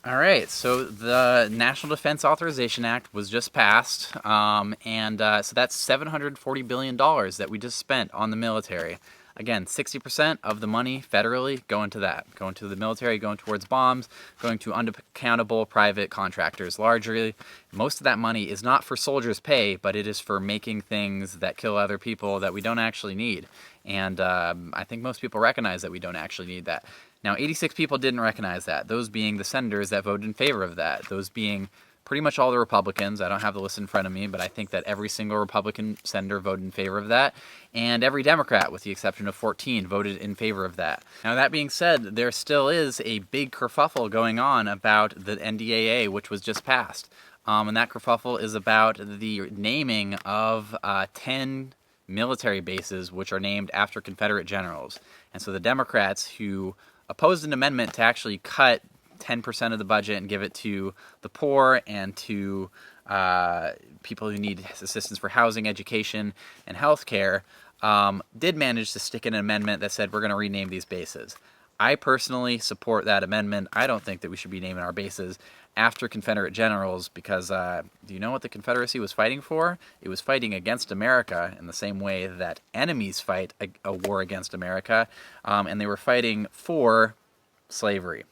All right, so the National Defense Authorization Act was just passed, so that's $740 billion that we just spent on the military. Again, 60% of the money federally going to that, going to the military, going towards bombs, going to unaccountable private contractors. Largely, most of that money is not for soldiers' pay, but it is for making things that kill other people that we don't actually need. And I think most people recognize that we don't actually need that. Now, 86 people didn't recognize that, those being the senators that voted in favor of that, those being pretty much all the Republicans. I don't have the list in front of me, but I think that every single Republican senator voted in favor of that, and every Democrat, with the exception of 14, voted in favor of that. Now, that being said, there still is a big kerfuffle going on about the NDAA, which was just passed. And that kerfuffle is about the naming of 10 military bases which are named after Confederate generals. And so the Democrats, who opposed an amendment to actually cut 10% of the budget and give it to the poor and to people who need assistance for housing, education, and health care, did manage to stick in an amendment that said we're going to rename these bases. I personally support that amendment. I don't think that we should be naming our bases after Confederate generals because do you know what the Confederacy was fighting for? It was fighting against America in the same way that enemies fight a war against America, and they were fighting for slavery.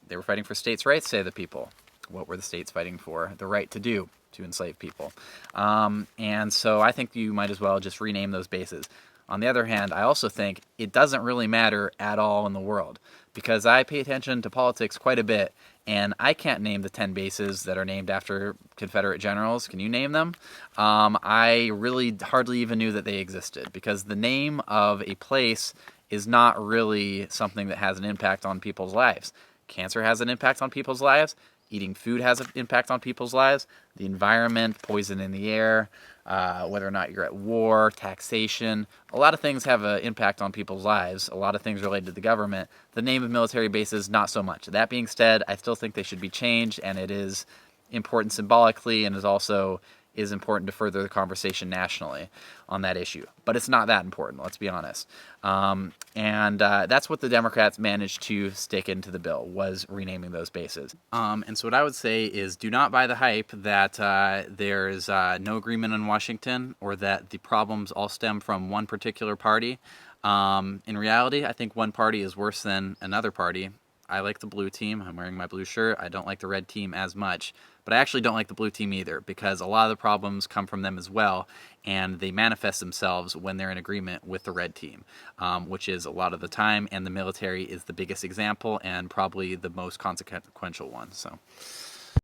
They were fighting for states' rights, say the people. What were the states fighting for? The right to enslave people. And so I think you might as well just rename those bases. On the other hand, I also think it doesn't really matter at all in the world because I pay attention to politics quite a bit, and I can't name the 10 bases that are named after Confederate generals. Can you name them? I really hardly even knew that they existed because the name of a place is not really something that has an impact on people's lives. Cancer has an impact on people's lives. Eating food has an impact on people's lives. The environment, poison in the air, whether or not you're at war, taxation. A lot of things have an impact on people's lives. A lot of things related to the government. The name of military bases, not so much. That being said, I still think they should be changed, and it is important symbolically and is important to further the conversation nationally on that issue. But it's not that important, let's be honest. And that's what the Democrats managed to stick into the bill, was renaming those bases. And so what I would say is do not buy the hype that there's no agreement in Washington or that the problems all stem from one particular party. In reality, I think one party is worse than another party. I like the blue team. I'm wearing my blue shirt. I don't like the red team as much. But I actually don't like the blue team either because a lot of the problems come from them as well, and they manifest themselves when they're in agreement with the red team, which is a lot of the time, and the military is the biggest example and probably the most consequential one. So.